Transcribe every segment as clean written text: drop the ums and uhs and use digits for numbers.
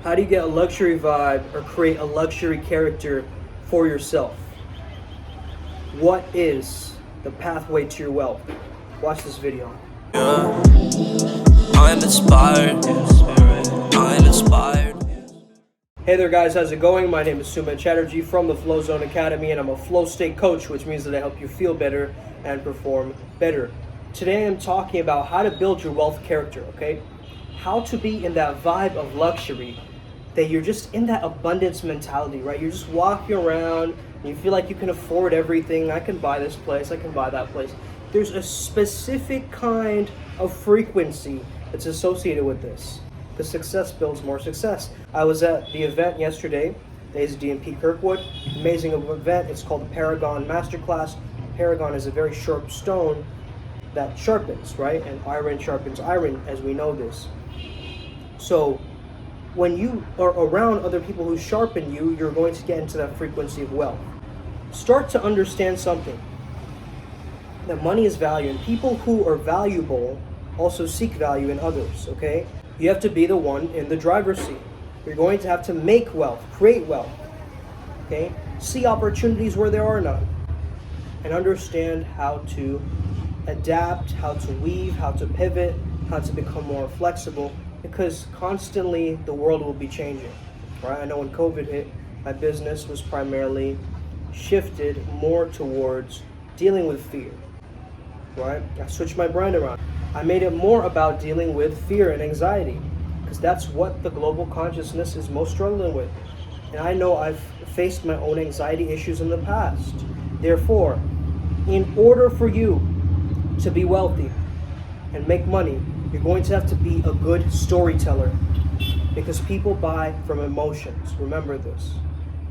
How do you get a luxury vibe or create a luxury character for yourself? What is the pathway to your wealth? Watch this video. Yeah. I'm inspired. I'm inspired. Hey there guys, how's it going? My name is Sumit Chatterjee from the Flow Zone Academy, and I'm a flow state coach, which means that I help you feel better and perform better. Today I'm talking about how to build your wealth character, okay? How to be in that vibe of luxury, that you're just in that abundance mentality, right? You're just walking around and you feel like you can afford everything. I can buy this place, I can buy that place. There's a specific kind of frequency that's associated with this. The success builds more success. I was at the event yesterday, Days of DMP Kirkwood. Amazing event. It's called the Paragon Masterclass. Paragon is a very sharp stone that sharpens, right? And iron sharpens iron, as we know this. So when you are around other people who sharpen you, you're going to get into that frequency of wealth. Start to understand something, that money is value, and people who are valuable also seek value in others, okay? You have to be the one in the driver's seat. You're going to have to make wealth, create wealth, okay? See opportunities where there are none, and understand how to adapt, how to weave, how to pivot, how to become more flexible, because constantly the world will be changing, right? I know when COVID hit, my business was primarily shifted more towards dealing with fear, right? I switched my brand around. I made it more about dealing with fear and anxiety, because that's what the global consciousness is most struggling with. And I know I've faced my own anxiety issues in the past. Therefore, in order for you to be wealthy and make money, you're going to have to be a good storyteller, because people buy from emotions. Remember this.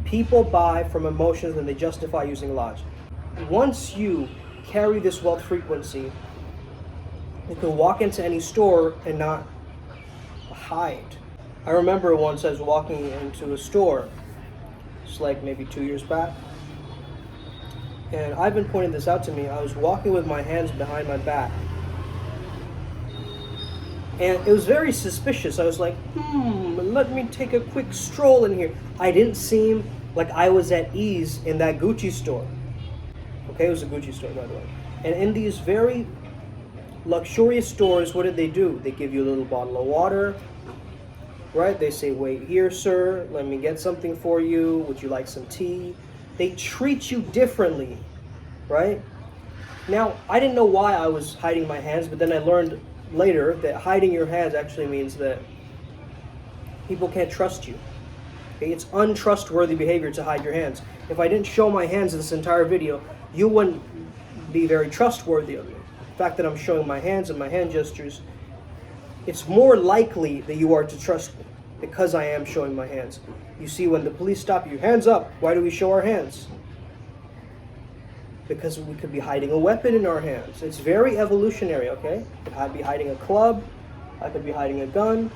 People buy from emotions and they justify using logic. Once you carry this wealth frequency, you can walk into any store and not hide. I remember once I was walking into a store, it's like maybe 2 years back, and I've been pointing this out to me. I was walking with my hands behind my back, and it was very suspicious. I was like, let me take a quick stroll in here. I didn't seem like I was at ease in that Gucci store. Okay, it was a Gucci store, by the way. And in these very luxurious stores, what did they do? They give you a little bottle of water, right? They say, wait here, sir, let me get something for you. Would you like some tea? They treat you differently, right? Now, I didn't know why I was hiding my hands, but then I learned later that hiding your hands actually means that people can't trust you. Okay? It's untrustworthy behavior to hide your hands. If I didn't show my hands in this entire video, you wouldn't be very trustworthy of me. The fact that I'm showing my hands and my hand gestures, it's more likely that you are to trust me because I am showing my hands. You see, when the police stop you, hands up. Why do we show our hands? Because we could be hiding a weapon in our hands. It's very evolutionary, okay? I could be hiding a club, I could be hiding a gun,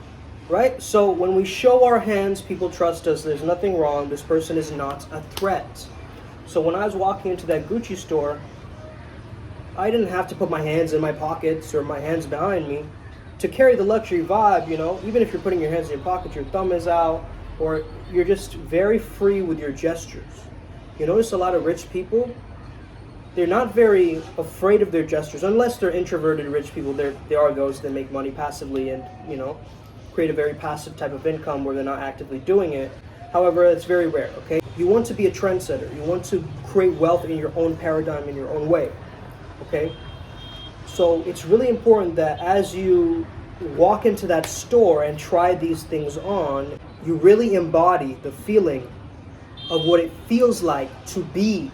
right? So when we show our hands, people trust us. There's nothing wrong. This person is not a threat. So when I was walking into that Gucci store, I didn't have to put my hands in my pockets or my hands behind me to carry the luxury vibe, you know? Even if you're putting your hands in your pocket, your thumb is out, or you're just very free with your gestures. You notice a lot of rich people, they're not very afraid of their gestures, unless they're introverted rich people. There are those that make money passively and, you know, create a very passive type of income where they're not actively doing it. However, it's very rare, okay? You want to be a trendsetter. You want to create wealth in your own paradigm, in your own way, okay? So it's really important that as you walk into that store and try these things on, you really embody the feeling of what it feels like to be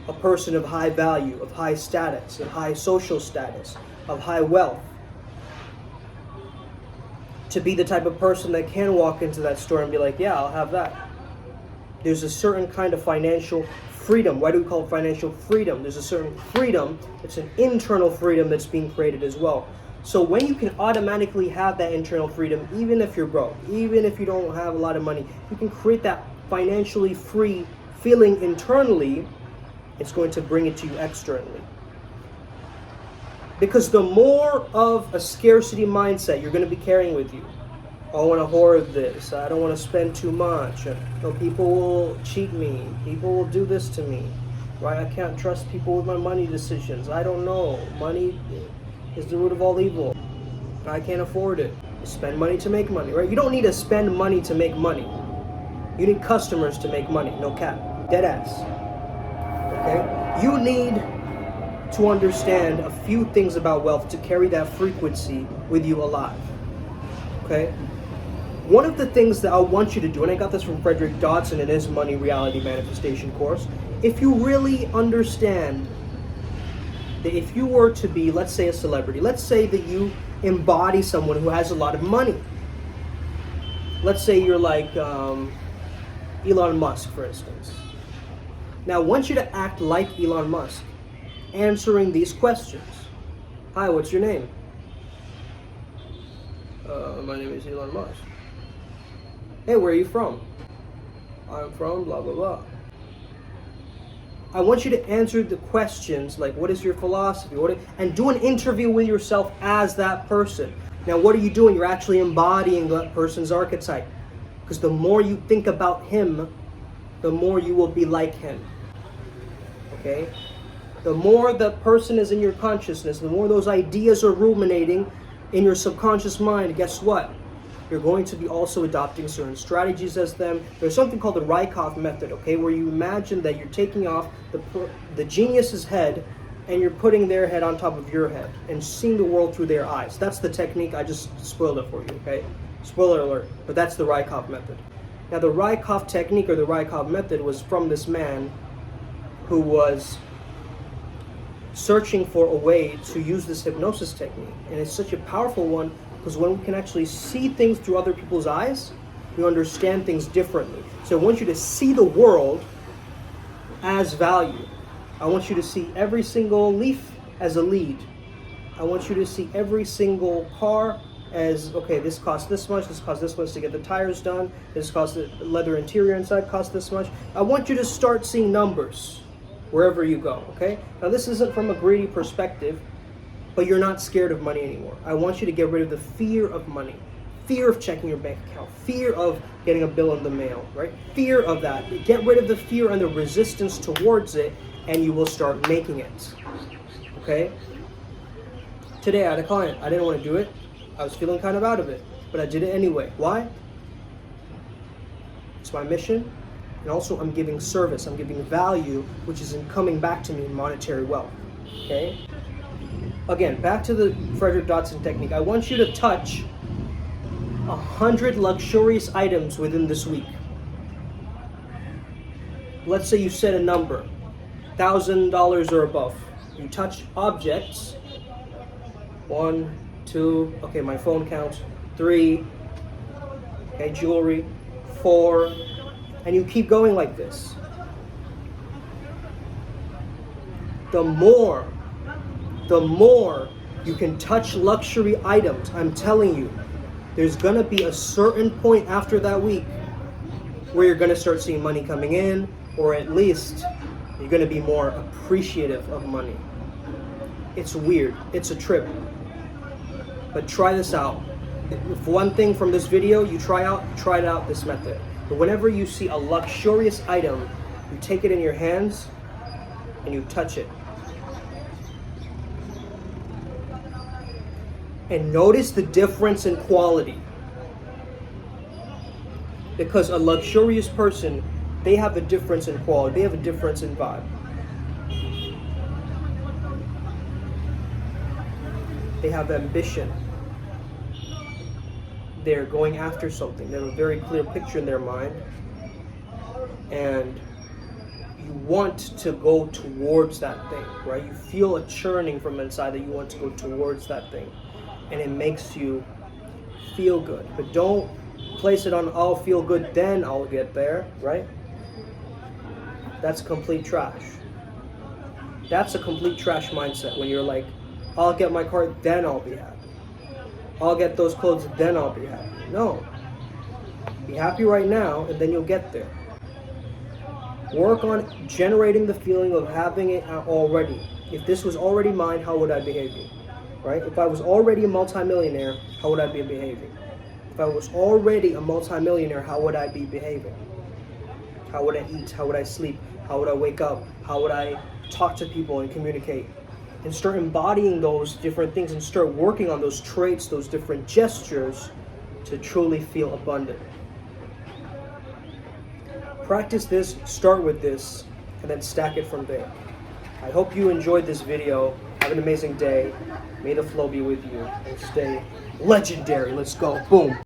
a person of high value, of high status, of high social status, of high wealth. To be the type of person that can walk into that store and be like, yeah, I'll have that. There's a certain kind of financial freedom. Why do we call it financial freedom? There's a certain freedom. It's an internal freedom that's being created as well. So when you can automatically have that internal freedom, even if you're broke, even if you don't have a lot of money, you can create that financially free feeling internally. It's going to bring it to you externally. Because the more of a scarcity mindset you're going to be carrying with you, I want to hoard this. I don't want to spend too much. No, people will cheat me. People will do this to me, right? I can't trust people with my money decisions. I don't know. Money is the root of all evil. I can't afford it. Spend money to make money, right? You don't need to spend money to make money. You need customers to make money. No cap. Dead ass. Okay? You need to understand a few things about wealth to carry that frequency with you alive. Okay? One of the things that I want you to do, and I got this from Frederick Dodson in his Money Reality Manifestation course, if you really understand that if you were to be, let's say, a celebrity, let's say that you embody someone who has a lot of money. Let's say you're like Elon Musk, for instance. Now, I want you to act like Elon Musk, answering these questions. Hi, what's your name? My name is Elon Musk. Hey, where are you from? I'm from blah, blah, blah. I want you to answer the questions like, what is your philosophy? And do an interview with yourself as that person. Now, what are you doing? You're actually embodying that person's archetype. Because the more you think about him, the more you will be like him. Okay? The more the person is in your consciousness, the more those ideas are ruminating in your subconscious mind, guess what? You're going to be also adopting certain strategies as them. There's something called the Rykov Method, okay, where you imagine that you're taking off the genius's head and you're putting their head on top of your head and seeing the world through their eyes. That's the technique. I just spoiled it for you, okay? Spoiler alert, but that's the Rykov Method. Now, the Rykov technique or the Rykov Method was from this man who was searching for a way to use this hypnosis technique. And it's such a powerful one because when we can actually see things through other people's eyes, we understand things differently. So I want you to see the world as value. I want you to see every single leaf as a lead. I want you to see every single car as, okay, this costs this much to get the tires done, this costs the leather interior inside costs this much. I want you to start seeing numbers wherever you go, okay? Now, this isn't from a greedy perspective, but you're not scared of money anymore. I want you to get rid of the fear of money, fear of checking your bank account, fear of getting a bill in the mail, right? Fear of that. Get rid of the fear and the resistance towards it, and you will start making it, okay? Today, I had a client. I didn't want to do it. I was feeling kind of out of it, but I did it anyway. Why? It's my mission. And also, I'm giving service, I'm giving value, which is coming back to me in monetary wealth, okay? Again, back to the Frederick Dodson technique. I want you to touch 100 luxurious items within this week. Let's say you set a number, $1,000 or above. You touch objects, 1, 2, okay, my phone counts, 3, okay, jewelry, 4, and you keep going like this. The more you can touch luxury items, I'm telling you, there's gonna be a certain point after that week where you're gonna start seeing money coming in, or at least you're gonna be more appreciative of money. It's weird, it's a trip, but try this out. If one thing from this video you try it out this method. But whenever you see a luxurious item, you take it in your hands and you touch it. And notice the difference in quality. Because a luxurious person, they have a difference in quality, they have a difference in vibe. They have ambition. They're going after something. They have a very clear picture in their mind. And you want to go towards that thing, right? You feel a churning from inside that you want to go towards that thing. And it makes you feel good. But don't place it on, I'll feel good, then I'll get there, right? That's complete trash. That's a complete trash mindset when you're like, I'll get my car, then I'll be happy. I'll get those clothes, then I'll be happy. No. Be happy right now, and then you'll get there. Work on generating the feeling of having it already. If this was already mine, how would I behave? Right? If I was already a multimillionaire, how would I be behaving? If I was already a multimillionaire, how would I be behaving? How would I eat? How would I sleep? How would I wake up? How would I talk to people and communicate? And start embodying those different things and start working on those traits, those different gestures to truly feel abundant. Practice this, start with this, and then stack it from there. I hope you enjoyed this video. Have an amazing day. May the flow be with you and stay legendary. Let's go. Boom.